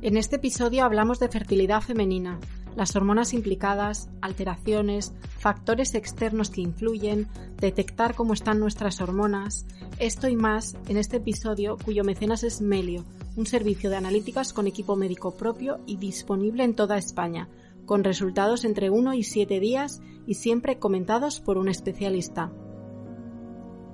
En este episodio hablamos de fertilidad femenina, las hormonas implicadas, alteraciones, factores externos que influyen, detectar cómo están nuestras hormonas. Esto y más en este episodio, cuyo mecenas es Melio, un servicio de analíticas con equipo médico propio y disponible en toda España, con resultados entre 1 y 7 días y siempre comentados por un especialista.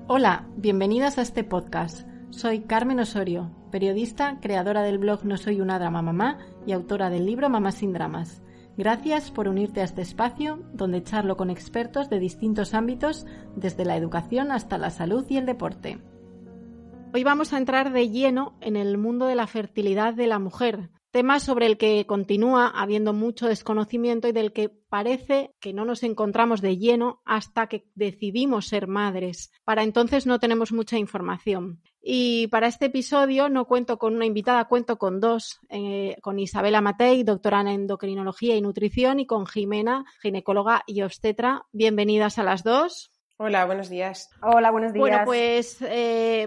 Hola, bienvenidas a este podcast. Soy Carmen Osorio, periodista, creadora del blog No Soy una Drama Mamá y autora del libro Mamá sin Dramas. Gracias por unirte a este espacio donde charlo con expertos de distintos ámbitos, desde la educación hasta la salud y el deporte. Hoy vamos a entrar de lleno en el mundo de la fertilidad de la mujer, tema sobre el que continúa habiendo mucho desconocimiento y del que parece que no nos encontramos de lleno hasta que decidimos ser madres. Para entonces no tenemos mucha información. Y para este episodio no cuento con una invitada, cuento con dos, con Isabela Matei, doctora en endocrinología y nutrición, y con Jimena, ginecóloga y obstetra. Bienvenidas a las dos. Hola, buenos días. Hola, buenos días. Bueno, pues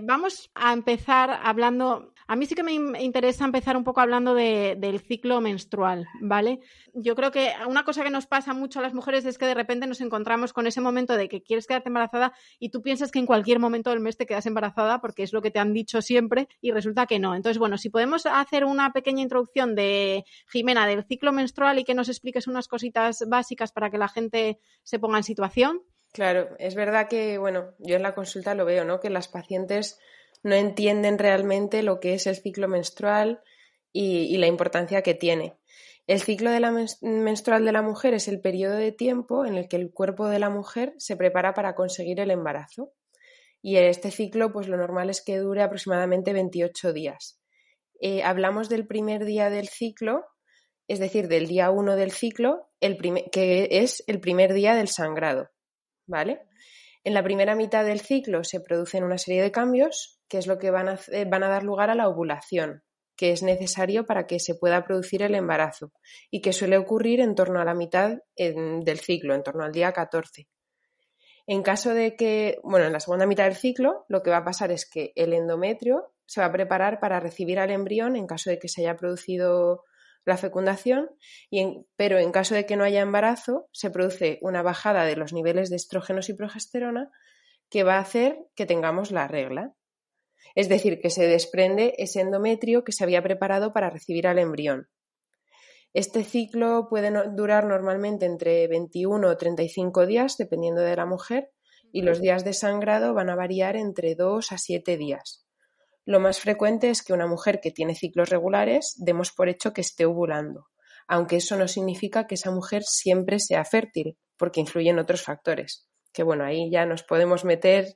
vamos a empezar hablando. A mí sí que me interesa empezar un poco hablando del ciclo menstrual, ¿vale? Yo creo que una cosa que nos pasa mucho a las mujeres es que de repente nos encontramos con ese momento de que quieres quedarte embarazada y tú piensas que en cualquier momento del mes te quedas embarazada porque es lo que te han dicho siempre y resulta que no. Entonces, bueno, si podemos hacer una pequeña introducción de Jimena del ciclo menstrual y que nos expliques unas cositas básicas para que la gente se ponga en situación. Claro, es verdad que, bueno, yo en la consulta lo veo, ¿no? Que las pacientes no entienden realmente lo que es el ciclo menstrual y la importancia que tiene. El ciclo de la menstrual de la mujer es el periodo de tiempo en el que el cuerpo de la mujer se prepara para conseguir el embarazo. Y este ciclo, pues lo normal es que dure aproximadamente 28 días. Hablamos del primer día del ciclo, es decir, del día 1 del ciclo, que es el primer día del sangrado, ¿vale? En la primera mitad del ciclo se producen una serie de cambios que es lo que van a dar lugar a la ovulación, que es necesario para que se pueda producir el embarazo y que suele ocurrir en torno a la mitad del ciclo, en torno al día 14. En caso de que, bueno, en la segunda mitad del ciclo, lo que va a pasar es que el endometrio se va a preparar para recibir al embrión en caso de que se haya producido la fecundación, pero en caso de que no haya embarazo, se produce una bajada de los niveles de estrógenos y progesterona que va a hacer que tengamos la regla. Es decir, que se desprende ese endometrio que se había preparado para recibir al embrión. Este ciclo puede durar normalmente entre 21 o 35 días, dependiendo de la mujer, y los días de sangrado van a variar entre 2 a 7 días. Lo más frecuente es que una mujer que tiene ciclos regulares demos por hecho que esté ovulando, aunque eso no significa que esa mujer siempre sea fértil, porque influyen otros factores, que bueno, ahí ya nos podemos meter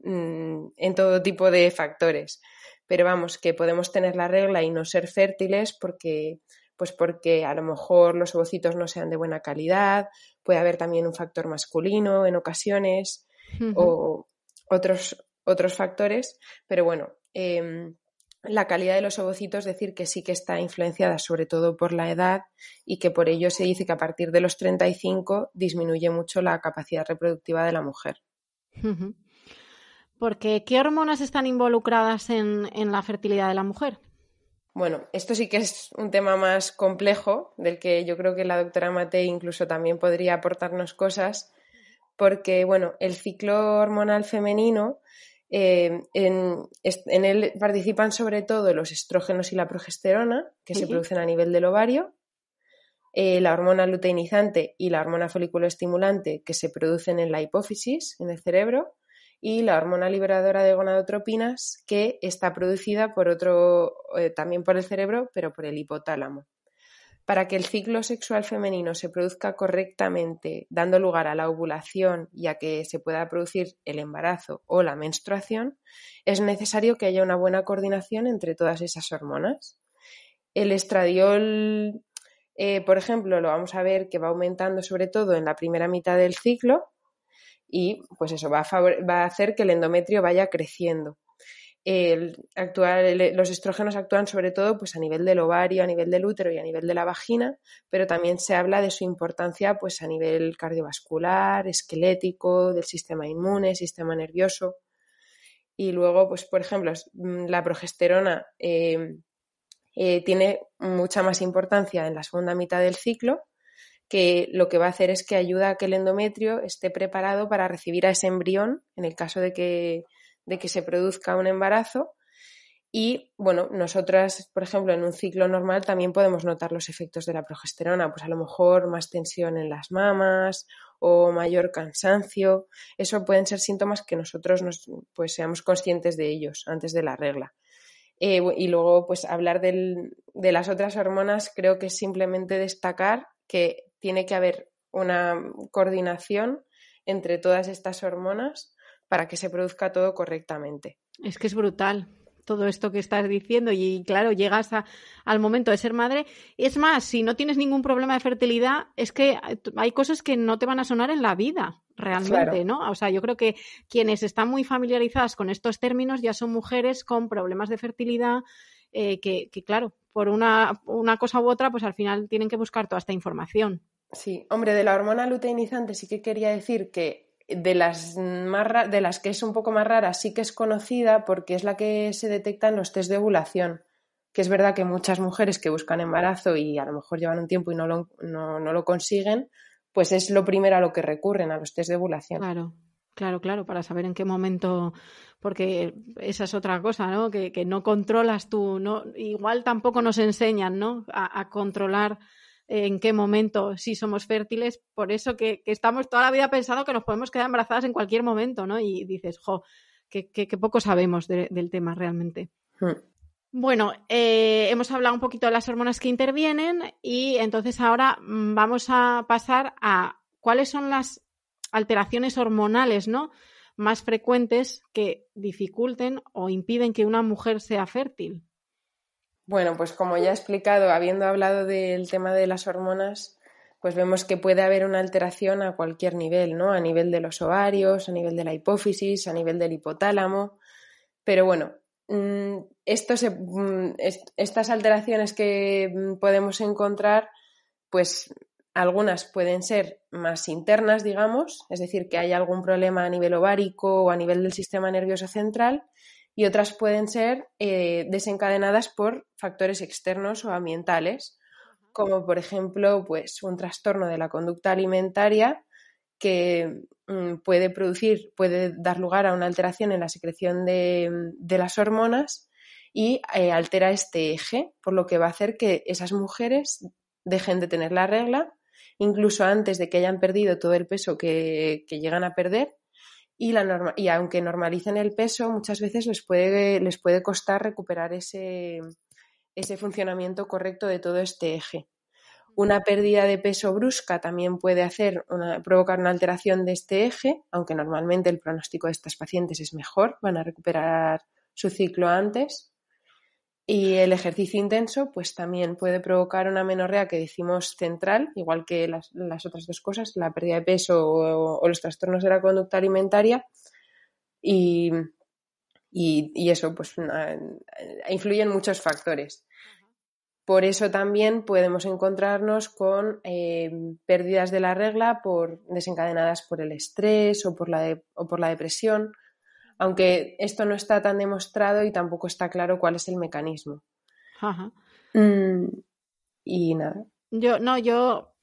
en todo tipo de factores, pero vamos, que podemos tener la regla y no ser fértiles porque a lo mejor los ovocitos no sean de buena calidad, puede haber también un factor masculino en ocasiones o otros factores, pero bueno, la calidad de los ovocitos, decir que sí que está influenciada sobre todo por la edad y que por ello se dice que a partir de los 35 disminuye mucho la capacidad reproductiva de la mujer. Porque, ¿qué hormonas están involucradas en la fertilidad de la mujer? Bueno, esto sí que es un tema más complejo, del que yo creo que la doctora Matei incluso también podría aportarnos cosas, porque, bueno, el ciclo hormonal femenino, en él participan sobre todo los estrógenos y la progesterona, que se producen a nivel del ovario, la hormona luteinizante y la hormona folículo-estimulante, que se producen en la hipófisis, en el cerebro, y la hormona liberadora de gonadotropinas, que está producida también por el cerebro, pero por el hipotálamo. Para que el ciclo sexual femenino se produzca correctamente, dando lugar a la ovulación y a que se pueda producir el embarazo o la menstruación, es necesario que haya una buena coordinación entre todas esas hormonas. El estradiol, por ejemplo, lo vamos a ver que va aumentando sobre todo en la primera mitad del ciclo, y pues eso va a hacer que el endometrio vaya creciendo. Los estrógenos actúan sobre todo pues, a nivel del ovario, a nivel del útero y a nivel de la vagina, pero también se habla de su importancia pues, a nivel cardiovascular, esquelético, del sistema inmune, sistema nervioso. Y luego, pues, por ejemplo, la progesterona tiene mucha más importancia en la segunda mitad del ciclo, que lo que va a hacer es que ayuda a que el endometrio esté preparado para recibir a ese embrión en el caso de que se produzca un embarazo. Y bueno, nosotras, por ejemplo, en un ciclo normal también podemos notar los efectos de la progesterona, pues a lo mejor más tensión en las mamas o mayor cansancio. Eso pueden ser síntomas que nosotros pues seamos conscientes de ellos antes de la regla. Y luego, pues hablar de las otras hormonas, creo que es simplemente destacar que tiene que haber una coordinación entre todas estas hormonas para que se produzca todo correctamente. Es que es brutal todo esto que estás diciendo y claro, llegas al momento de ser madre. Es más, si no tienes ningún problema de fertilidad, es que hay cosas que no te van a sonar en la vida, realmente, Claro. ¿no? O sea, yo creo que quienes están muy familiarizadas con estos términos ya son mujeres con problemas de fertilidad que claro, por una cosa u otra, pues al final tienen que buscar toda esta información. Sí, hombre, de la hormona luteinizante sí que quería decir que de las que es un poco más rara sí que es conocida porque es la que se detecta en los test de ovulación, que es verdad que muchas mujeres que buscan embarazo y a lo mejor llevan un tiempo y no lo consiguen, pues es lo primero a lo que recurren, a los test de ovulación. Claro, para saber en qué momento, porque esa es otra cosa, ¿no? Que no controlas tú, ¿no? Igual tampoco nos enseñan, ¿no? A controlar en qué momento sí somos fértiles, por eso que estamos toda la vida pensando que nos podemos quedar embarazadas en cualquier momento, ¿no? Y dices, que poco sabemos del tema realmente. Bueno, hemos hablado un poquito de las hormonas que intervienen y entonces ahora vamos a pasar a cuáles son las alteraciones hormonales, ¿no?, más frecuentes que dificulten o impiden que una mujer sea fértil. Bueno, pues como ya he explicado, habiendo hablado del tema de las hormonas, pues vemos que puede haber una alteración a cualquier nivel, ¿no? A nivel de los ovarios, a nivel de la hipófisis, a nivel del hipotálamo. Pero bueno, estas alteraciones que podemos encontrar, pues algunas pueden ser más internas, digamos, es decir, que hay algún problema a nivel ovárico o a nivel del sistema nervioso central, y otras pueden ser desencadenadas por factores externos o ambientales, como por ejemplo pues, un trastorno de la conducta alimentaria que puede dar lugar a una alteración en la secreción de las hormonas y altera este eje, por lo que va a hacer que esas mujeres dejen de tener la regla, incluso antes de que hayan perdido todo el peso que llegan a perder. Y aunque normalicen el peso, muchas veces les puede costar recuperar ese funcionamiento correcto de todo este eje. Una pérdida de peso brusca también puede provocar una alteración de este eje, aunque normalmente el pronóstico de estas pacientes es mejor, van a recuperar su ciclo antes. Y el ejercicio intenso pues también puede provocar una menorrea que decimos central, igual que las otras dos cosas, la pérdida de peso o los trastornos de la conducta alimentaria. Y eso pues influyen muchos factores. Por eso también podemos encontrarnos con pérdidas de la regla desencadenadas por el estrés o por la depresión, aunque esto no está tan demostrado y tampoco está claro cuál es el mecanismo. Ajá. Y nada. Yo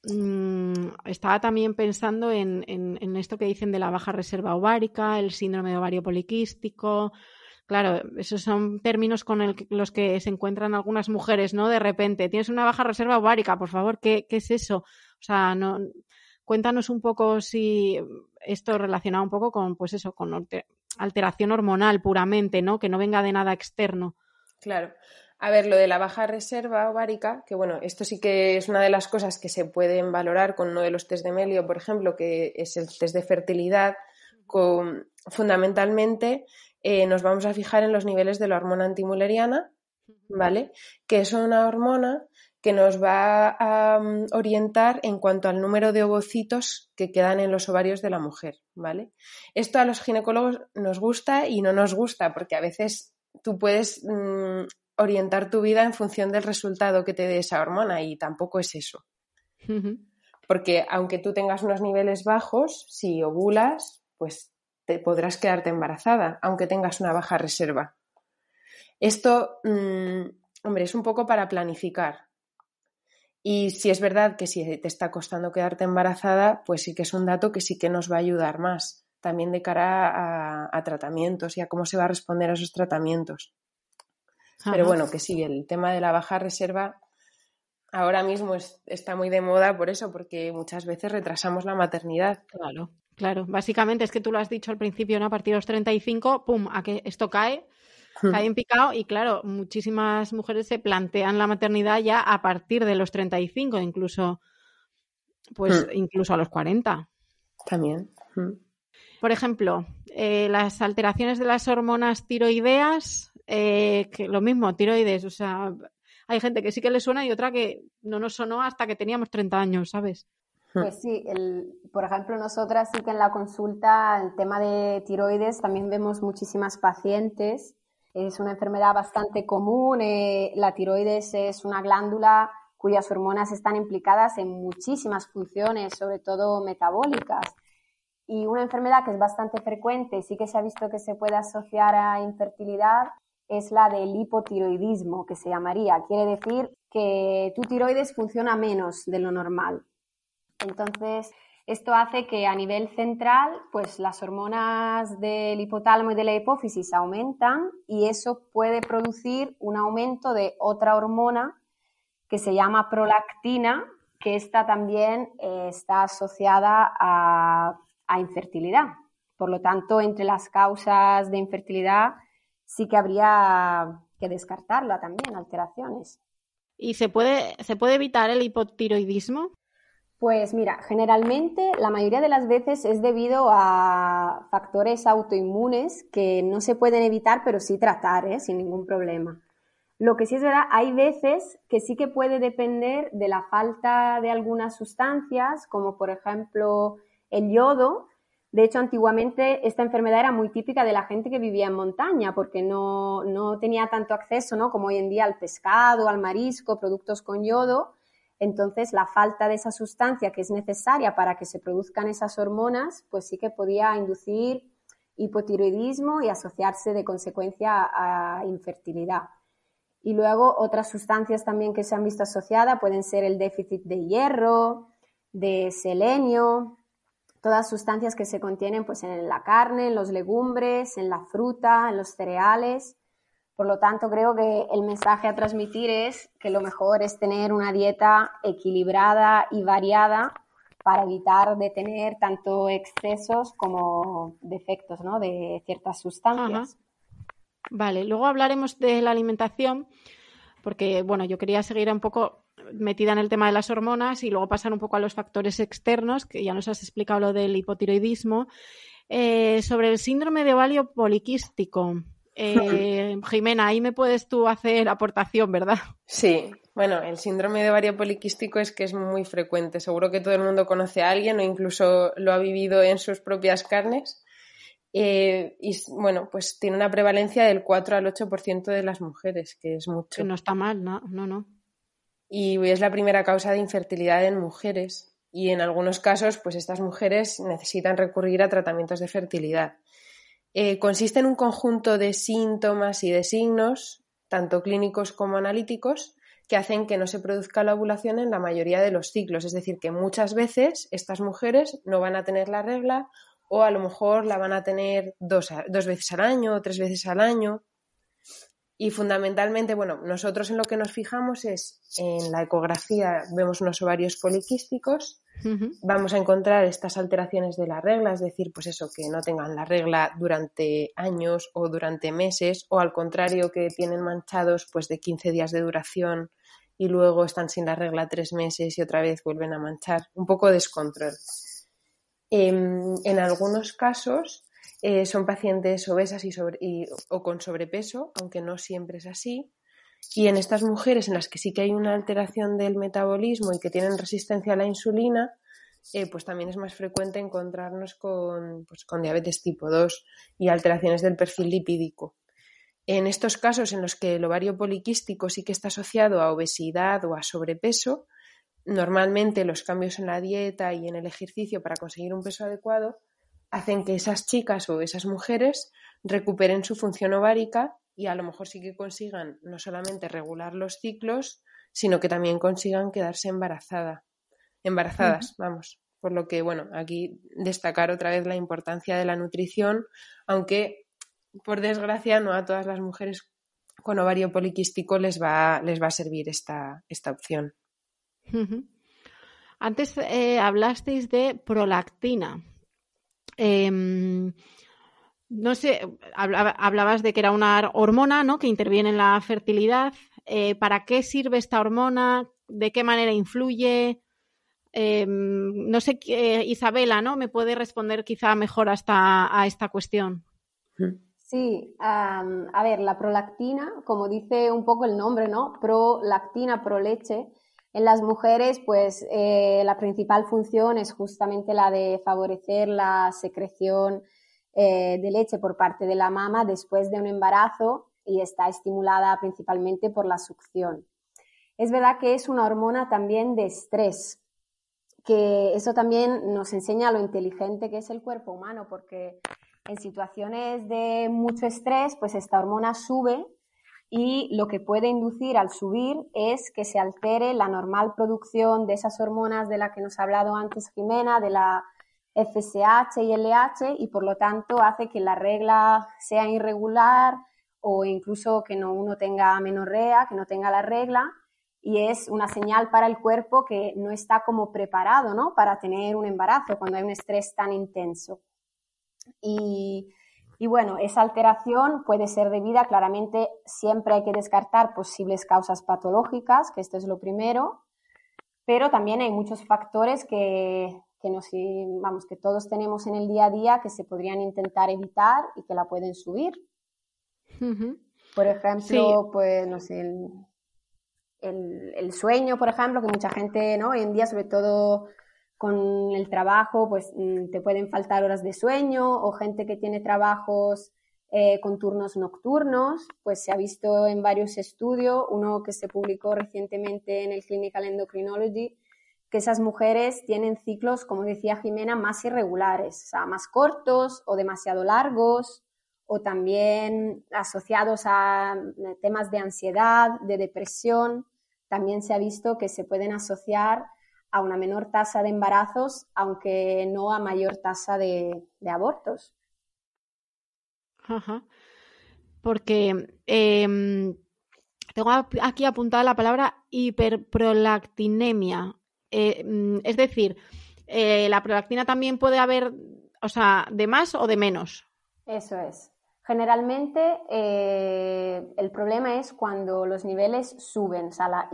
estaba también pensando en esto que dicen de la baja reserva ovárica, el síndrome de ovario poliquístico. Claro, esos son términos con los que se encuentran algunas mujeres, ¿no? De repente, tienes una baja reserva ovárica, por favor, ¿qué es eso? O sea, no, cuéntanos un poco si esto relacionado un poco con, pues eso, con alteración hormonal puramente, ¿no? Que no venga de nada externo. Claro. A ver, lo de la baja reserva ovárica, que bueno, esto sí que es una de las cosas que se pueden valorar con uno de los test de Melio, por ejemplo, que es el test de fertilidad. Fundamentalmente nos vamos a fijar en los niveles de la hormona antimuleriana, ¿vale? Que es una hormona que nos va a orientar en cuanto al número de ovocitos que quedan en los ovarios de la mujer, ¿vale? Esto a los ginecólogos nos gusta y no nos gusta, porque a veces tú puedes orientar tu vida en función del resultado que te dé esa hormona y tampoco es eso. Porque aunque tú tengas unos niveles bajos, si ovulas, pues te podrás quedarte embarazada, aunque tengas una baja reserva. Esto hombre, es un poco para planificar. Y si es verdad que si te está costando quedarte embarazada, pues sí que es un dato que sí que nos va a ayudar más, también de cara a tratamientos y a cómo se va a responder a esos tratamientos. Pero bueno, que sí, el tema de la baja reserva ahora mismo está muy de moda por eso, porque muchas veces retrasamos la maternidad. Claro. Básicamente es que tú lo has dicho al principio, ¿no? A partir de los 35, ¡pum!, a que esto cae en picado y claro, muchísimas mujeres se plantean la maternidad ya a partir de los 35, incluso a los 40. También. Por ejemplo, las alteraciones de las hormonas tiroideas, que lo mismo, tiroides, o sea, hay gente que sí que le suena y otra que no nos sonó hasta que teníamos 30 años, ¿sabes? Pues sí, por ejemplo, nosotras sí que en la consulta, el tema de tiroides, también vemos muchísimas pacientes. Es una enfermedad bastante común. La tiroides es una glándula cuyas hormonas están implicadas en muchísimas funciones, sobre todo metabólicas. Y una enfermedad que es bastante frecuente y sí que se ha visto que se puede asociar a infertilidad es la del hipotiroidismo, que se llamaría. Quiere decir que tu tiroides funciona menos de lo normal. Entonces, esto hace que a nivel central, pues las hormonas del hipotálamo y de la hipófisis aumentan y eso puede producir un aumento de otra hormona que se llama prolactina, que esta también está asociada a infertilidad. Por lo tanto, entre las causas de infertilidad sí que habría que descartarla también, alteraciones. ¿Y se puede evitar el hipotiroidismo? Pues mira, generalmente la mayoría de las veces es debido a factores autoinmunes que no se pueden evitar, pero sí tratar, sin ningún problema. Lo que sí es verdad, hay veces que sí que puede depender de la falta de algunas sustancias, como por ejemplo el yodo. De hecho, antiguamente esta enfermedad era muy típica de la gente que vivía en montaña, porque no tenía tanto acceso, ¿no?, como hoy en día al pescado, al marisco, productos con yodo. Entonces, la falta de esa sustancia que es necesaria para que se produzcan esas hormonas, pues sí que podía inducir hipotiroidismo y asociarse de consecuencia a infertilidad. Y luego otras sustancias también que se han visto asociadas pueden ser el déficit de hierro, de selenio, todas sustancias que se contienen pues en la carne, en los legumbres, en la fruta, en los cereales. Por lo tanto, creo que el mensaje a transmitir es que lo mejor es tener una dieta equilibrada y variada para evitar de tener tanto excesos como defectos, ¿no?, de ciertas sustancias. Vale, luego hablaremos de la alimentación, porque bueno, yo quería seguir un poco metida en el tema de las hormonas y luego pasar un poco a los factores externos, que ya nos has explicado lo del hipotiroidismo. Sobre el síndrome de ovario poliquístico, Jimena, ahí me puedes tú hacer aportación, ¿verdad? Sí, bueno, el síndrome de ovario poliquístico es que es muy frecuente. Seguro que todo el mundo conoce a alguien o incluso lo ha vivido en sus propias carnes. Y bueno, pues tiene una prevalencia del 4 al 8% de las mujeres, que es mucho. Que no está mal, no. Y es la primera causa de infertilidad en mujeres. Y en algunos casos, pues estas mujeres necesitan recurrir a tratamientos de fertilidad. Consiste en un conjunto de síntomas y de signos, tanto clínicos como analíticos, que hacen que no se produzca la ovulación en la mayoría de los ciclos. Es decir, que muchas veces estas mujeres no van a tener la regla o a lo mejor la van a tener dos veces al año o 3 veces al año. Y fundamentalmente, bueno, nosotros en lo que nos fijamos es en la ecografía, vemos unos ovarios poliquísticos, vamos a encontrar estas alteraciones de la regla, es decir, pues eso, que no tengan la regla durante años o durante meses, o al contrario, que tienen manchados pues de 15 días de duración y luego están sin la regla 3 meses y otra vez vuelven a manchar, un poco de descontrol. En algunos casos son pacientes obesas o con sobrepeso, aunque no siempre es así. Y en estas mujeres en las que sí que hay una alteración del metabolismo y que tienen resistencia a la insulina, pues también es más frecuente encontrarnos con diabetes tipo 2 y alteraciones del perfil lipídico. En estos casos en los que el ovario poliquístico sí que está asociado a obesidad o a sobrepeso, normalmente los cambios en la dieta y en el ejercicio para conseguir un peso adecuado hacen que esas chicas o esas mujeres recuperen su función ovárica y a lo mejor sí que consigan no solamente regular los ciclos, sino que también consigan quedarse embarazadas, vamos. Por lo que, bueno, aquí destacar otra vez la importancia de la nutrición, aunque por desgracia no a todas las mujeres con ovario poliquístico les va a servir esta opción. Antes hablasteis de prolactina. No sé, hablabas de que era una hormona, ¿no?, que interviene en la fertilidad. ¿Para qué sirve esta hormona? ¿De qué manera influye? No sé, Isabela, ¿no?, me puede responder quizá mejor a esta cuestión. Sí, a ver, la prolactina, como dice un poco el nombre, ¿no? Prolactina, proleche. En las mujeres, pues la principal función es justamente la de favorecer la secreción de leche por parte de la mama después de un embarazo y está estimulada principalmente por la succión. Es verdad que es una hormona también de estrés, que eso también nos enseña lo inteligente que es el cuerpo humano, porque en situaciones de mucho estrés, pues esta hormona sube y lo que puede inducir al subir es que se altere la normal producción de esas hormonas de la que nos ha hablado antes Jimena, de la FSH y LH, y por lo tanto hace que la regla sea irregular o incluso que uno tenga amenorrea, que no tenga la regla, y es una señal para el cuerpo que no está como preparado, ¿no?, para tener un embarazo cuando hay un estrés tan intenso. Y bueno, esa alteración puede ser debida, claramente siempre hay que descartar posibles causas patológicas, que esto es lo primero, pero también hay muchos factores que todos tenemos en el día a día que se podrían intentar evitar y que la pueden subir. Por ejemplo, sí, pues no sé, el sueño, por ejemplo, que mucha gente, ¿no?, hoy en día, sobre todo con el trabajo, pues te pueden faltar horas de sueño, o gente que tiene trabajos con turnos nocturnos, pues se ha visto en varios estudios, uno que se publicó recientemente en el Clinical Endocrinology, que esas mujeres tienen ciclos, como decía Jimena, más irregulares, o sea, más cortos o demasiado largos, o también asociados a temas de ansiedad, de depresión. También se ha visto que se pueden asociar a una menor tasa de embarazos, aunque no a mayor tasa de abortos. Ajá. Porque tengo aquí apuntada la palabra hiperprolactinemia. Es decir, la prolactina también puede haber, o sea, de más o de menos. Eso es. Generalmente el problema es cuando los niveles suben, o sea, la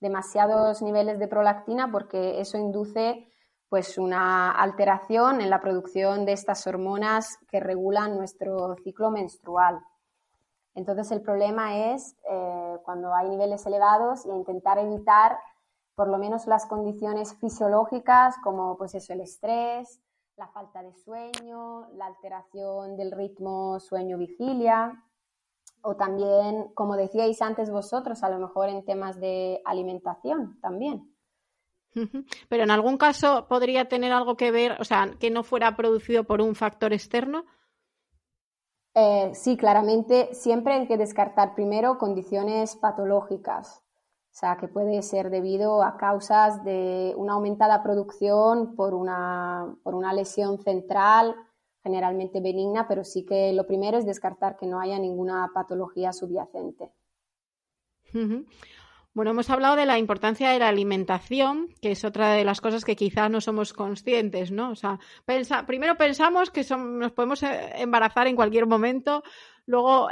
demasiados niveles de prolactina, porque eso induce pues una alteración en la producción de estas hormonas que regulan nuestro ciclo menstrual. Entonces el problema es cuando hay niveles elevados y intentar evitar por lo menos las condiciones fisiológicas como pues eso, el estrés, la falta de sueño, la alteración del ritmo sueño-vigilia, o también, como decíais antes vosotros, a lo mejor en temas de alimentación también. Pero en algún caso podría tener algo que ver, o sea, que no fuera producido por un factor externo. Sí, claramente siempre hay que descartar primero condiciones patológicas, o sea, que puede ser debido a causas de una aumentada producción por una lesión central, generalmente benigna, pero sí que lo primero es descartar que no haya ninguna patología subyacente. Bueno, hemos hablado de la importancia de la alimentación, que es otra de las cosas que quizás no somos conscientes, ¿no? O sea, primero pensamos que nos podemos embarazar en cualquier momento, luego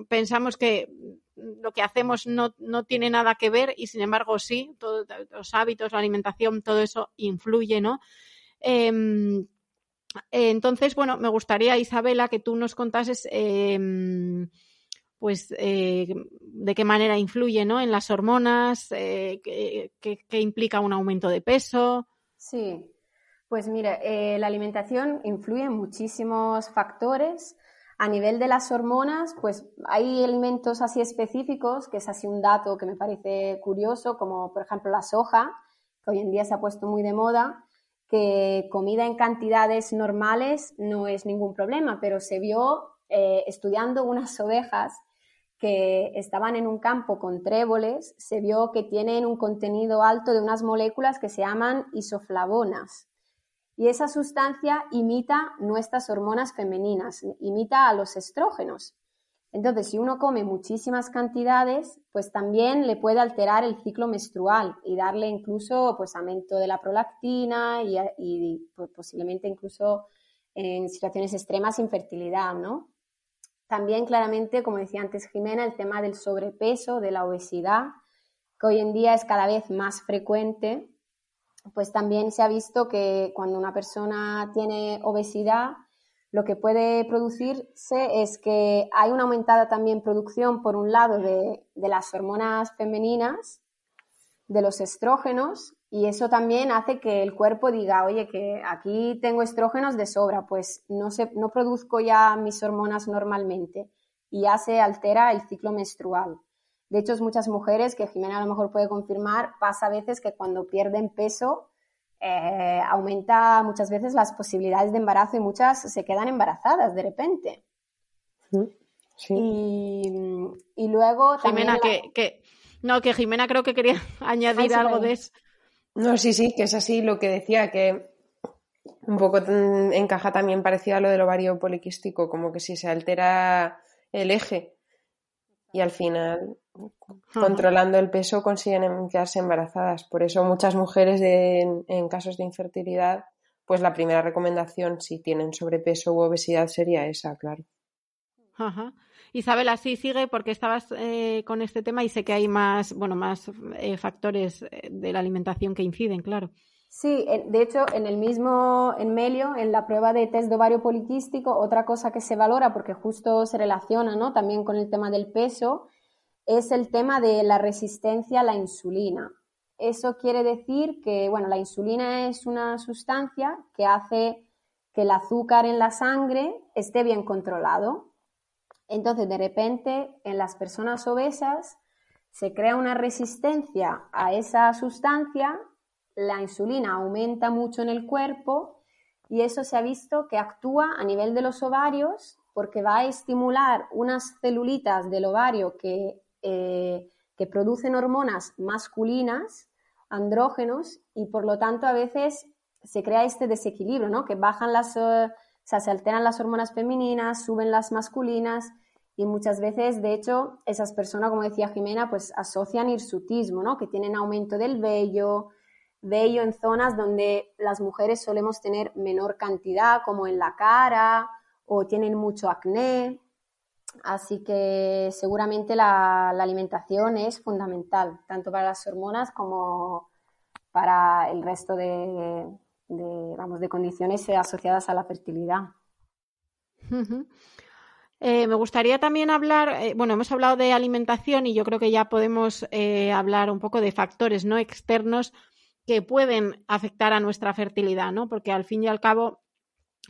pensamos que lo que hacemos no tiene nada que ver y, sin embargo, sí, todos los hábitos, la alimentación, todo eso influye, ¿no? Entonces, bueno, me gustaría, Isabela, que tú nos contases de qué manera influye, ¿no?, en las hormonas, qué implica un aumento de peso. Sí, pues mira, la alimentación influye en muchísimos factores. A nivel de las hormonas, pues hay alimentos así específicos, que es así un dato que me parece curioso, como por ejemplo la soja, que hoy en día se ha puesto muy de moda, que comida en cantidades normales no es ningún problema, pero se vio estudiando unas ovejas que estaban en un campo con tréboles, se vio que tienen un contenido alto de unas moléculas que se llaman isoflavonas. Y esa sustancia imita nuestras hormonas femeninas, imita a los estrógenos. Entonces, si uno come muchísimas cantidades, pues también le puede alterar el ciclo menstrual y darle incluso pues aumento de la prolactina y pues, posiblemente incluso en situaciones extremas infertilidad, ¿no? También claramente, como decía antes Jimena, el tema del sobrepeso, de la obesidad, que hoy en día es cada vez más frecuente, pues también se ha visto que cuando una persona tiene obesidad, lo que puede producirse es que hay una aumentada también producción, por un lado, de las hormonas femeninas, de los estrógenos, y eso también hace que el cuerpo diga, oye, que aquí tengo estrógenos de sobra, pues no produzco ya mis hormonas normalmente, y ya se altera el ciclo menstrual. De hecho, muchas mujeres, que Jimena a lo mejor puede confirmar, pasa a veces que cuando pierden peso, aumenta muchas veces las posibilidades de embarazo y muchas se quedan embarazadas de repente. Sí. Y luego Jimena, también... que Jimena creo que quería añadir algo de eso. No, sí, que es así lo que decía, que un poco encaja también parecido a lo del ovario poliquístico, como que si se altera el eje y al final, controlando el peso, consiguen quedarse embarazadas. Por eso muchas mujeres en casos de infertilidad, pues la primera recomendación si tienen sobrepeso u obesidad sería esa, claro. Ajá. Isabel, así sigue porque estabas con este tema y sé que hay más factores de la alimentación que inciden, claro. Sí, de hecho, en Melio, en la prueba de test de ovario poliquístico, otra cosa que se valora, porque justo se relaciona, ¿no?, también con el tema del peso, es el tema de la resistencia a la insulina. Eso quiere decir que, bueno, la insulina es una sustancia que hace que el azúcar en la sangre esté bien controlado. Entonces, de repente, en las personas obesas se crea una resistencia a esa sustancia, la insulina aumenta mucho en el cuerpo y eso se ha visto que actúa a nivel de los ovarios porque va a estimular unas celulitas del ovario que producen hormonas masculinas, andrógenos, y por lo tanto a veces se crea este desequilibrio, ¿no?, que bajan se alteran las hormonas femeninas, suben las masculinas. Y muchas veces, de hecho, esas personas, como decía Jimena, pues asocian hirsutismo, ¿no?, que tienen aumento del vello en zonas donde las mujeres solemos tener menor cantidad, como en la cara, o tienen mucho acné. Así que seguramente la alimentación es fundamental, tanto para las hormonas como para el resto de condiciones asociadas a la fertilidad. Uh-huh. Me gustaría también hablar, hemos hablado de alimentación y yo creo que ya podemos hablar un poco de factores no externos que pueden afectar a nuestra fertilidad, ¿no? Porque al fin y al cabo,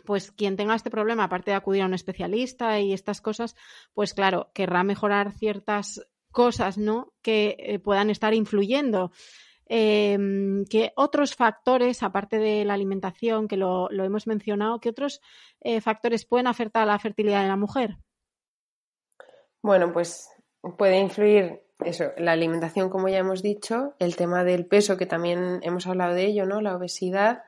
pues quien tenga este problema, aparte de acudir a un especialista y estas cosas, pues claro, querrá mejorar ciertas cosas, ¿no?, que puedan estar influyendo. ¿Qué otros factores, aparte de la alimentación, que lo hemos mencionado, qué otros factores pueden afectar a la fertilidad de la mujer? Bueno, pues puede influir eso, la alimentación, como ya hemos dicho, el tema del peso, que también hemos hablado de ello, ¿no?, la obesidad,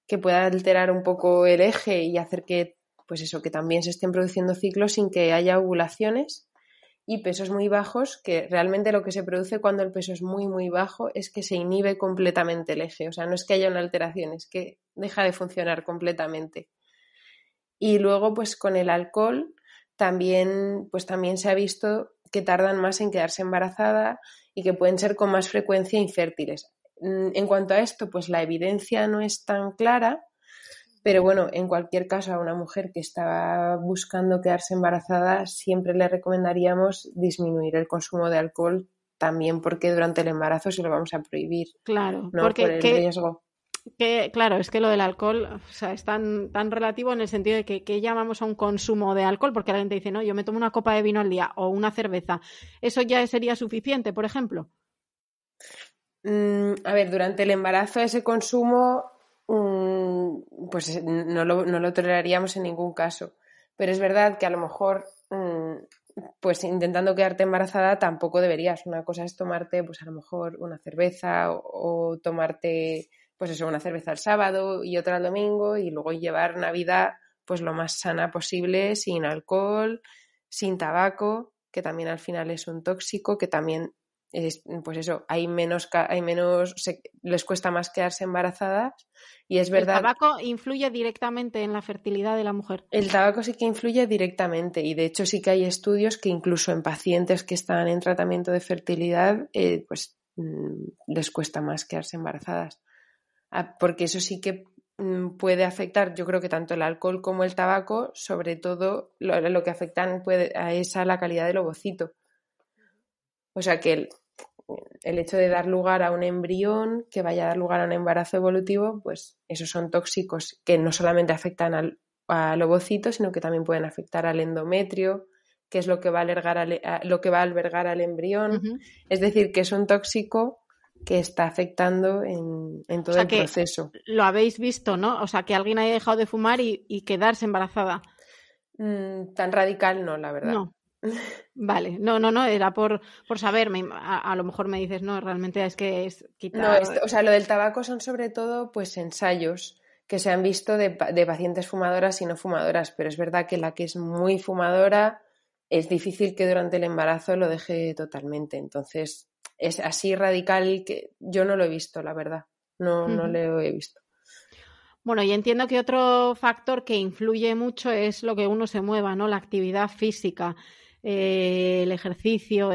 que puede alterar un poco el eje y hacer que, pues eso, que también se estén produciendo ciclos sin que haya ovulaciones, y pesos muy bajos, que realmente lo que se produce cuando el peso es muy, muy bajo es que se inhibe completamente el eje. O sea, no es que haya una alteración, es que deja de funcionar completamente. Y luego, pues con el alcohol también se ha visto que tardan más en quedarse embarazada y que pueden ser con más frecuencia infértiles. En cuanto a esto, pues la evidencia no es tan clara, pero bueno, en cualquier caso, a una mujer que está buscando quedarse embarazada, siempre le recomendaríamos disminuir el consumo de alcohol, también porque durante el embarazo se lo vamos a prohibir. Claro, ¿no?, porque por el riesgo. Claro, es que lo del alcohol, o sea, es tan relativo en el sentido de que llamamos a un consumo de alcohol, porque la gente dice, no, yo me tomo una copa de vino al día o una cerveza. ¿Eso ya sería suficiente, por ejemplo? A ver, durante el embarazo ese consumo pues no lo toleraríamos en ningún caso. Pero es verdad que a lo mejor, pues intentando quedarte embarazada tampoco deberías. Una cosa es tomarte, pues a lo mejor una cerveza o tomarte, pues eso, una cerveza el sábado y otra el domingo y luego llevar una vida pues lo más sana posible, sin alcohol, sin tabaco, que también al final es un tóxico, que también pues eso, les cuesta más quedarse embarazadas y es verdad. ¿El tabaco influye directamente en la fertilidad de la mujer? El tabaco sí que influye directamente y de hecho sí que hay estudios que incluso en pacientes que están en tratamiento de fertilidad pues les cuesta más quedarse embarazadas. Porque eso sí que puede afectar, yo creo que tanto el alcohol como el tabaco, sobre todo lo que afectan es a la calidad del ovocito. O sea que el hecho de dar lugar a un embrión que vaya a dar lugar a un embarazo evolutivo, pues esos son tóxicos que no solamente afectan al ovocito, sino que también pueden afectar al endometrio, que es lo que va a albergar al embrión. Uh-huh. Es decir, que es un tóxico que está afectando en todo el proceso. Lo habéis visto, ¿no? O sea, que alguien haya dejado de fumar y quedarse embarazada. Tan radical no, la verdad. No. Vale, no, era por saber, a lo mejor me dices, no, realmente es que es quitar... No, o sea, lo del tabaco son sobre todo pues ensayos que se han visto de pacientes fumadoras y no fumadoras, pero es verdad que la que es muy fumadora es difícil que durante el embarazo lo deje totalmente, entonces es así radical que yo no lo he visto, la verdad, no lo he visto. Bueno, y entiendo que otro factor que influye mucho es lo que uno se mueva, ¿no? La actividad física, el ejercicio,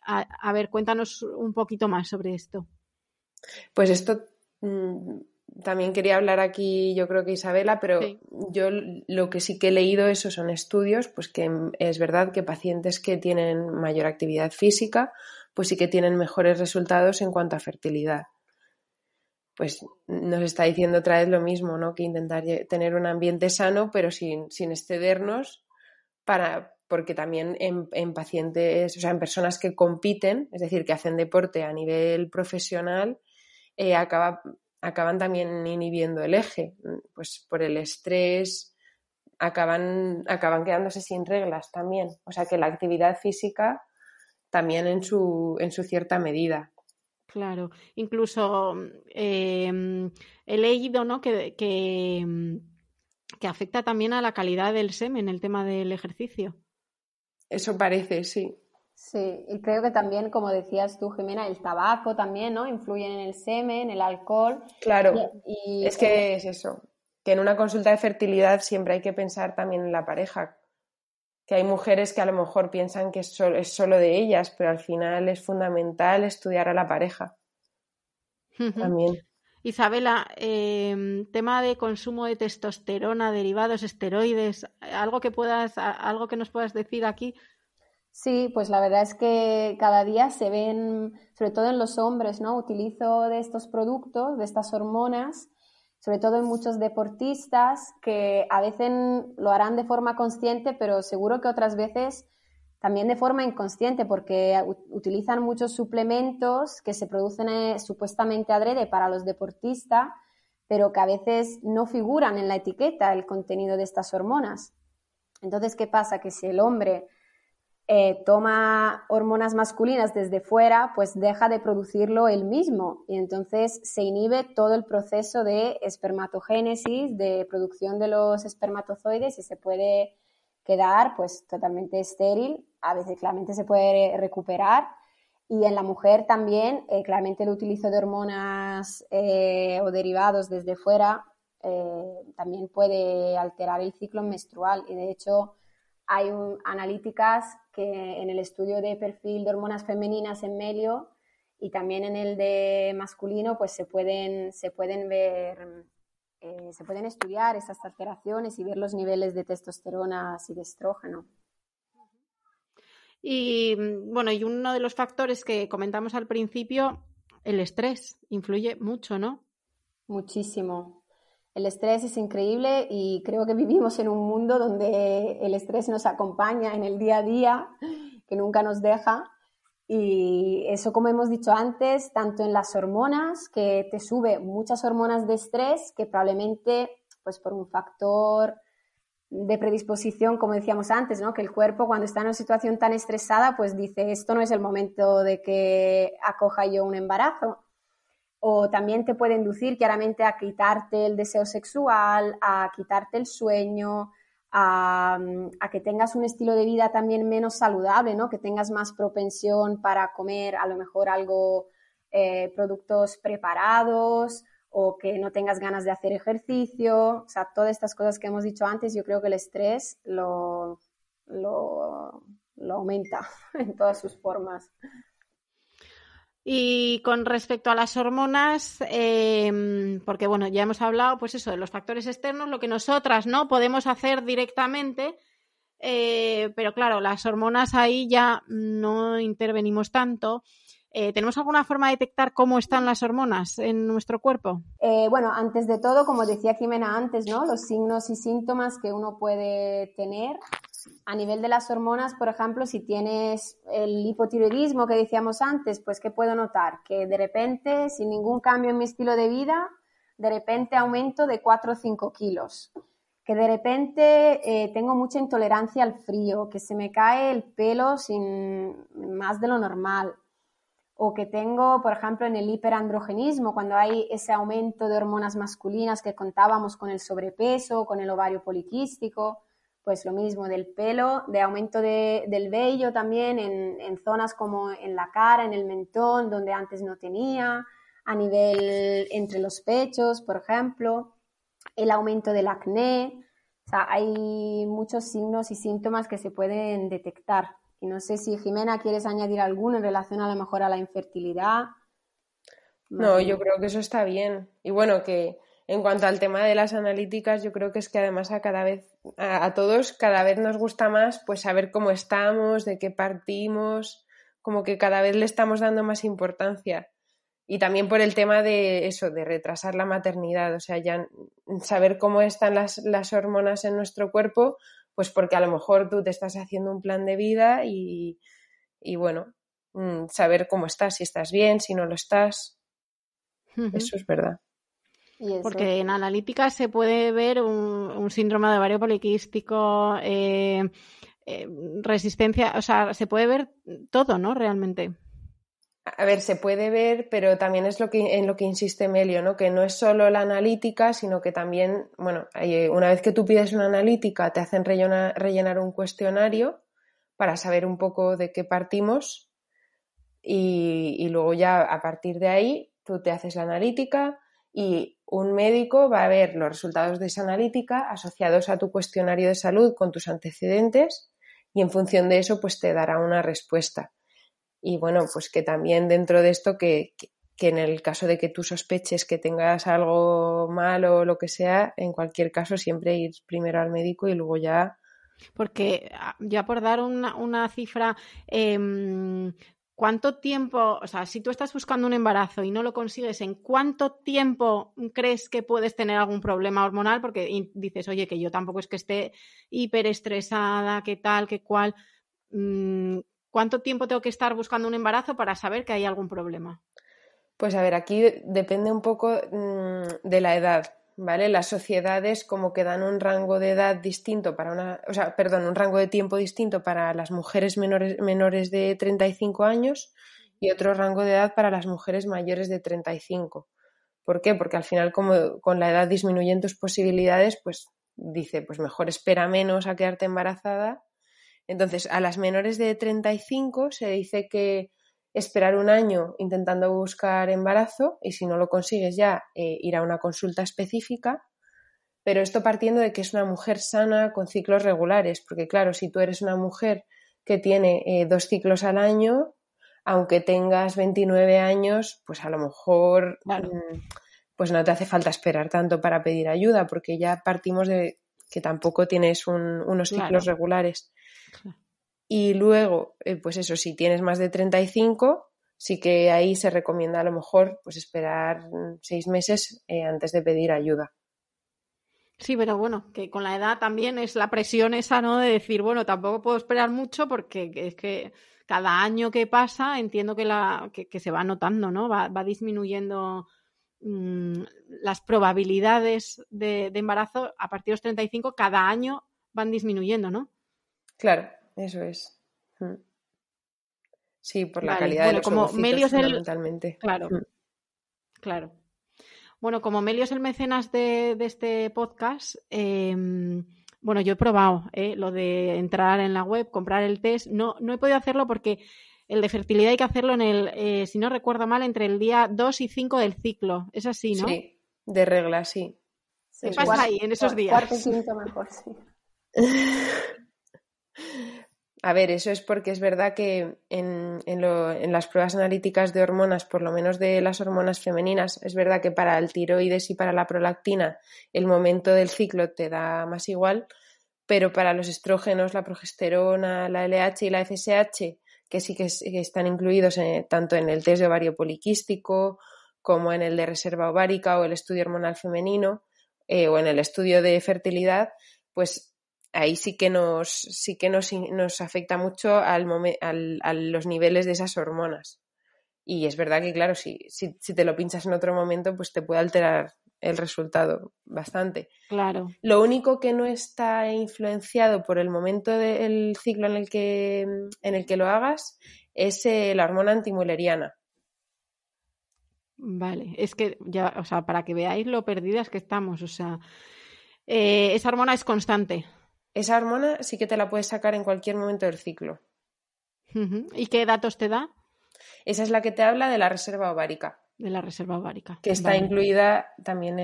A ver, cuéntanos un poquito más sobre esto. Pues esto también quería hablar aquí, yo creo que Isabela, pero sí. Yo lo que sí que he leído eso son estudios, pues que es verdad que pacientes que tienen mayor actividad física, pues sí que tienen mejores resultados en cuanto a fertilidad. Pues nos está diciendo otra vez lo mismo, ¿no? Que intentar tener un ambiente sano, pero sin excedernos, porque también en pacientes, o sea, en personas que compiten, es decir, que hacen deporte a nivel profesional, acaban también inhibiendo el eje, pues por el estrés acaban quedándose sin reglas también, o sea que la actividad física también en su cierta medida. Claro, incluso he leído, ¿no? que afecta también a la calidad del semen, el tema del ejercicio. Eso parece, sí. Sí, y creo que también, como decías tú, Jimena, el tabaco también, ¿no? Influye en el semen, el alcohol. Claro, es que es eso, que en una consulta de fertilidad siempre hay que pensar también en la pareja, que hay mujeres que a lo mejor piensan que es solo de ellas, pero al final es fundamental estudiar a la pareja. También. Isabela, tema de consumo de testosterona, derivados, esteroides, algo que nos puedas decir aquí. Sí, pues la verdad es que cada día se ven, sobre todo en los hombres, ¿no? Utilizo de estos productos, de estas hormonas, sobre todo en muchos deportistas que a veces lo harán de forma consciente, pero seguro que otras veces también de forma inconsciente, porque utilizan muchos suplementos que se producen supuestamente adrede para los deportistas, pero que a veces no figuran en la etiqueta el contenido de estas hormonas. Entonces, ¿qué pasa? Que si el hombre toma hormonas masculinas desde fuera, pues deja de producirlo él mismo y entonces se inhibe todo el proceso de espermatogénesis, de producción de los espermatozoides y se puede quedar pues totalmente estéril. A veces claramente se puede recuperar y en la mujer también claramente el utilizo de hormonas o derivados desde fuera también puede alterar el ciclo menstrual y de hecho hay analíticas que en el estudio de perfil de hormonas femeninas en Melio y también en el de masculino pues se pueden ver, se pueden estudiar esas alteraciones y ver los niveles de testosterona y de estrógeno. Y bueno, y uno de los factores que comentamos al principio, el estrés, influye mucho, ¿no? Muchísimo. El estrés es increíble y creo que vivimos en un mundo donde el estrés nos acompaña en el día a día, que nunca nos deja. Y eso, como hemos dicho antes, tanto en las hormonas, que te sube muchas hormonas de estrés, que probablemente, pues por un factor de predisposición, como decíamos antes, ¿no? Que el cuerpo cuando está en una situación tan estresada, pues dice, esto no es el momento de que acoja yo un embarazo. O también te puede inducir claramente a quitarte el deseo sexual, a quitarte el sueño, a que tengas un estilo de vida también menos saludable, ¿no? Que tengas más propensión para comer a lo mejor algo, productos preparados, o que no tengas ganas de hacer ejercicio. O sea, todas estas cosas que hemos dicho antes, yo creo que el estrés lo aumenta en todas sus formas. Y con respecto a las hormonas, porque bueno, ya hemos hablado, pues eso, de los factores externos, lo que nosotras no podemos hacer directamente, pero claro, las hormonas ahí ya no intervenimos tanto. ¿Tenemos alguna forma de detectar cómo están las hormonas en nuestro cuerpo? Bueno, antes de todo, como decía Jimena antes, ¿no? Los signos y síntomas que uno puede tener a nivel de las hormonas, por ejemplo, si tienes el hipotiroidismo que decíamos antes, pues ¿qué puedo notar? Que de repente, sin ningún cambio en mi estilo de vida, de repente aumento de 4 o 5 kilos. Que de repente tengo mucha intolerancia al frío, que se me cae el pelo sin más de lo normal. O que tengo, por ejemplo, en el hiperandrogenismo, cuando hay ese aumento de hormonas masculinas que contábamos con el sobrepeso, con el ovario poliquístico, pues lo mismo del pelo, de aumento del vello también en zonas como en la cara, en el mentón, donde antes no tenía, a nivel entre los pechos, por ejemplo, el aumento del acné. O sea, hay muchos signos y síntomas que se pueden detectar. Y no sé si, Jimena, quieres añadir alguno en relación a lo mejor a la infertilidad. No, yo creo que eso está bien. Y bueno, que en cuanto al tema de las analíticas, yo creo que es que además a todos cada vez nos gusta más pues saber cómo estamos, de qué partimos, como que cada vez le estamos dando más importancia. Y también por el tema de eso, de retrasar la maternidad, o sea, ya saber cómo están las hormonas en nuestro cuerpo, pues porque a lo mejor tú te estás haciendo un plan de vida y bueno, saber cómo estás, si estás bien, si no lo estás. Eso es verdad. Y eso. Porque en analítica se puede ver un síndrome de ovario poliquístico, resistencia, o sea, se puede ver todo, ¿no? Realmente. A ver, se puede ver, pero también es en lo que insiste Melio, ¿no? Que no es solo la analítica, sino que también, bueno, una vez que tú pides una analítica, te hacen rellenar un cuestionario para saber un poco de qué partimos y luego ya a partir de ahí tú te haces la analítica y un médico va a ver los resultados de esa analítica asociados a tu cuestionario de salud con tus antecedentes y en función de eso pues te dará una respuesta. Y bueno, pues que también dentro de esto que en el caso de que tú sospeches que tengas algo mal o lo que sea, en cualquier caso siempre ir primero al médico y luego ya... Porque ya por dar una cifra, ¿cuánto tiempo, o sea, si tú estás buscando un embarazo y no lo consigues, ¿en cuánto tiempo crees que puedes tener algún problema hormonal? Porque dices, oye, que yo tampoco es que esté hiperestresada, qué tal, qué cual. ¿Cuánto tiempo tengo que estar buscando un embarazo para saber que hay algún problema? Pues a ver, aquí depende un poco de la edad, ¿vale? Las sociedades como que dan un rango de edad distinto un rango de tiempo distinto para las mujeres menores de 35 años y otro rango de edad para las mujeres mayores de 35. ¿Por qué? Porque al final como con la edad disminuyen tus posibilidades, pues dice, pues mejor espera menos a quedarte embarazada. Entonces, a las menores de 35 se dice que esperar un año intentando buscar embarazo y si no lo consigues ya ir a una consulta específica, pero esto partiendo de que es una mujer sana con ciclos regulares, porque claro, si tú eres una mujer que tiene 2 ciclos al año, aunque tengas 29 años, pues a lo mejor Claro. pues no te hace falta esperar tanto para pedir ayuda, porque ya partimos de que tampoco tienes unos ciclos regulares. Claro. Y luego, pues eso, si tienes más de 35, sí que ahí se recomienda a lo mejor pues esperar 6 meses antes de pedir ayuda. Sí, pero bueno, que con la edad también es la presión esa, ¿no? De decir, bueno, tampoco puedo esperar mucho porque es que cada año que pasa entiendo que se va notando, ¿no? Va disminuyendo las probabilidades de embarazo a partir de los 35 cada año van disminuyendo, ¿no? Claro, eso es. Sí, por la calidad bueno, de los como ovocitos, Melio es fundamentalmente. Claro, claro. Bueno, como Melio es el mecenas de este podcast, bueno, yo he probado lo de entrar en la web, comprar el test. No he podido hacerlo porque el de fertilidad hay que hacerlo si no recuerdo mal, entre el día 2 y 5 del ciclo. Es así, ¿no? Sí, de regla, sí. ¿Qué pasa ahí en esos días? Cuarto y quinto mejor, sí. A ver, eso es porque es verdad que en las pruebas analíticas de hormonas, por lo menos de las hormonas femeninas, es verdad que para el tiroides y para la prolactina el momento del ciclo te da más igual, pero para los estrógenos, la progesterona, la LH y la FSH, que sí que están incluidos tanto en el test de ovario poliquístico como en el de reserva ovárica o el estudio hormonal femenino o en el estudio de fertilidad, pues ahí sí que nos afecta mucho a los niveles de esas hormonas. Y es verdad que, claro, si te lo pinchas en otro momento, pues te puede alterar el resultado bastante. Claro. Lo único que no está influenciado por el momento del ciclo en el que lo hagas es la hormona antimülleriana. Vale, es que ya, o sea, para que veáis lo perdidas que estamos, o sea, esa hormona es constante. Esa hormona sí que te la puedes sacar en cualquier momento del ciclo. ¿Y qué datos te da? Esa es la que te habla de la reserva ovárica. De la reserva ovárica. Que está incluida también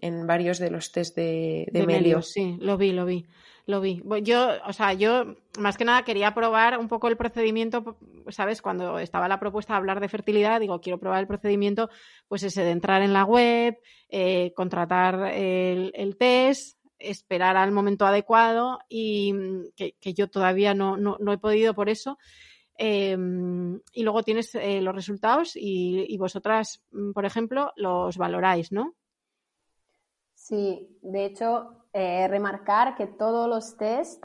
en varios de los test de Melio. Sí, lo vi. Yo más que nada quería probar un poco el procedimiento, ¿sabes? Cuando estaba la propuesta de hablar de fertilidad, digo, quiero probar el procedimiento, pues ese de entrar en la web, contratar el test, esperar al momento adecuado y que yo todavía no he podido por eso. Y luego tienes los resultados y vosotras, por ejemplo, los valoráis, ¿no? Sí, de hecho, remarcar que todos los test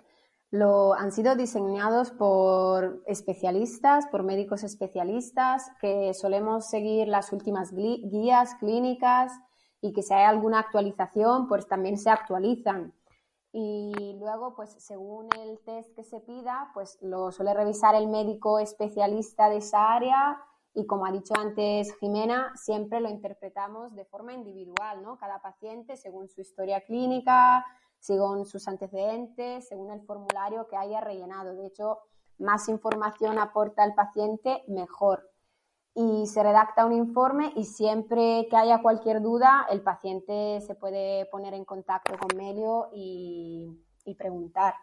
han sido diseñados por especialistas, por médicos especialistas, que solemos seguir las últimas guías clínicas y que si hay alguna actualización, pues también se actualizan. Y luego, pues según el test que se pida, pues lo suele revisar el médico especialista de esa área y como ha dicho antes Jimena, siempre lo interpretamos de forma individual, ¿no? Cada paciente según su historia clínica, según sus antecedentes, según el formulario que haya rellenado. De hecho, más información aporta el paciente, mejor. Y se redacta un informe y siempre que haya cualquier duda, el paciente se puede poner en contacto con Melio y preguntar.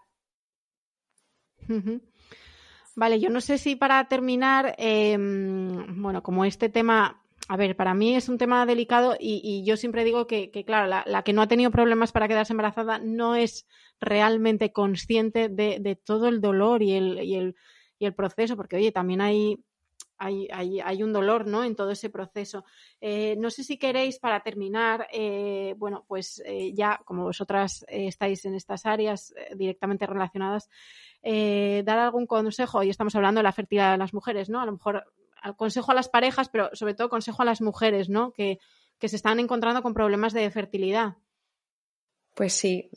Vale, yo no sé si para terminar, bueno, como este tema, a ver, para mí es un tema delicado y yo siempre digo que claro, la que no ha tenido problemas para quedarse embarazada no es realmente consciente de todo el dolor y el proceso, porque oye, también hay un dolor, ¿no?, en todo ese proceso. No sé si queréis, para terminar, bueno, pues ya como vosotras estáis en estas áreas directamente relacionadas, dar algún consejo, y estamos hablando de la fertilidad de las mujeres, ¿no? A lo mejor consejo a las parejas, pero sobre todo consejo a las mujeres, ¿no?, que se están encontrando con problemas de fertilidad. Pues sí.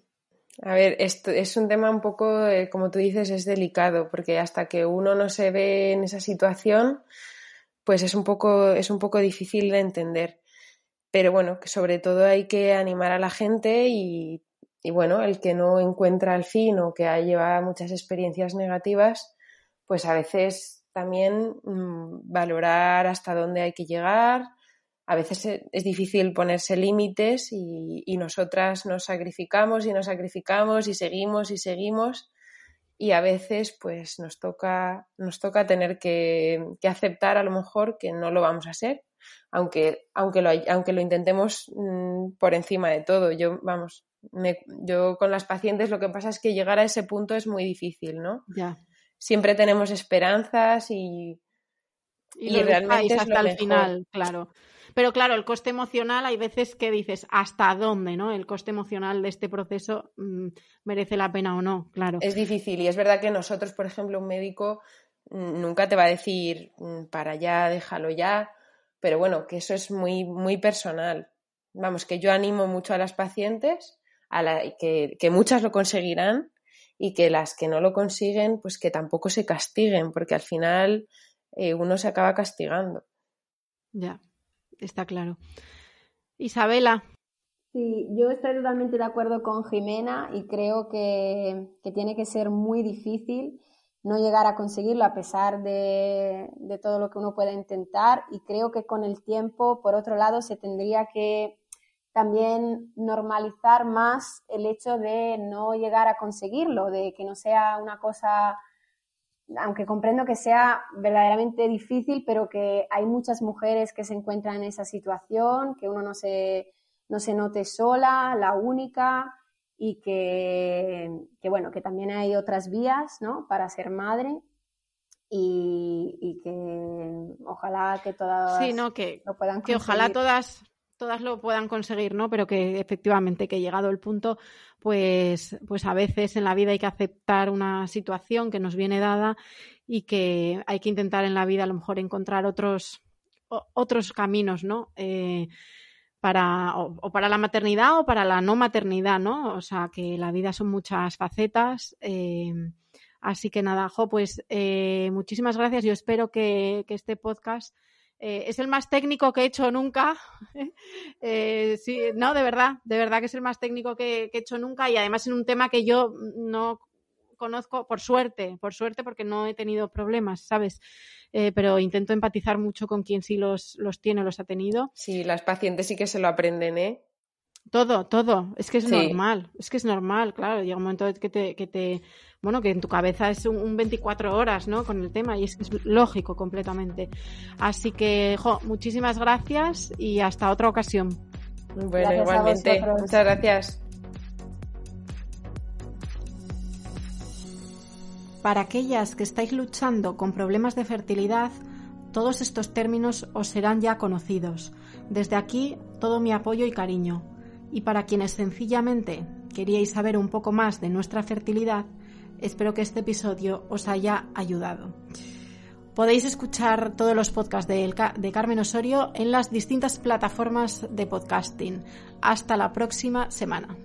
A ver, esto es un tema un poco, como tú dices, es delicado, porque hasta que uno no se ve en esa situación, pues es un poco difícil de entender. Pero bueno, que sobre todo hay que animar a la gente y bueno, el que no encuentra el fin o que lleva muchas experiencias negativas, pues a veces también valorar hasta dónde hay que llegar. A veces es difícil ponerse límites y nosotras nos sacrificamos y seguimos y a veces pues nos toca tener que aceptar a lo mejor que no lo vamos a ser, aunque lo intentemos por encima de todo. Yo con las pacientes lo que pasa es que llegar a ese punto es muy difícil, ¿no? Ya. Siempre tenemos esperanzas y realmente es hasta lo el mejor. final, claro. Pero claro, el coste emocional, hay veces que dices, ¿hasta dónde, no? El coste emocional de este proceso merece la pena o no, claro. Es difícil y es verdad que nosotros, por ejemplo, un médico nunca te va a decir para allá, déjalo ya, pero bueno, que eso es muy, muy personal. Vamos, que yo animo mucho a las pacientes, que muchas lo conseguirán y que las que no lo consiguen, pues que tampoco se castiguen, porque al final uno se acaba castigando. Ya, está claro. Isabela. Sí, yo estoy totalmente de acuerdo con Jimena y creo que tiene que ser muy difícil no llegar a conseguirlo a pesar de todo lo que uno pueda intentar, y creo que con el tiempo, por otro lado, se tendría que también normalizar más el hecho de no llegar a conseguirlo, de que no sea una cosa, aunque comprendo que sea verdaderamente difícil, pero que hay muchas mujeres que se encuentran en esa situación, que uno no se note sola, la única, y que bueno, que también hay otras vías, ¿no?, para ser madre, y que ojalá que todas Sí, ¿no? lo puedan conseguir. Que ojalá todas lo puedan conseguir, ¿no? Pero que efectivamente, que llegado el punto, pues a veces en la vida hay que aceptar una situación que nos viene dada y que hay que intentar en la vida a lo mejor encontrar otros caminos, ¿no? Para la maternidad o para la no maternidad, ¿no? O sea, que la vida son muchas facetas. Así que nada, pues muchísimas gracias. Yo espero que este podcast es el más técnico que he hecho nunca. Sí, no, de verdad que es el más técnico que he hecho nunca, y además en un tema que yo no conozco, por suerte, porque no he tenido problemas, ¿sabes? Pero intento empatizar mucho con quien sí los tiene, los ha tenido. Sí, las pacientes sí que se lo aprenden, ¿eh? Todo. Es que es Sí. normal, claro. Llega un momento que en tu cabeza es un 24 horas, ¿no?, con el tema, y es que es lógico completamente. Así que, muchísimas gracias y hasta otra ocasión. Bueno, Gracias igualmente. Muchas gracias. Para aquellas que estáis luchando con problemas de fertilidad, todos estos términos os serán ya conocidos. Desde aquí, todo mi apoyo y cariño. Y para quienes sencillamente queríais saber un poco más de nuestra fertilidad, espero que este episodio os haya ayudado. Podéis escuchar todos los podcasts de Carmen Osorio en las distintas plataformas de podcasting. Hasta la próxima semana.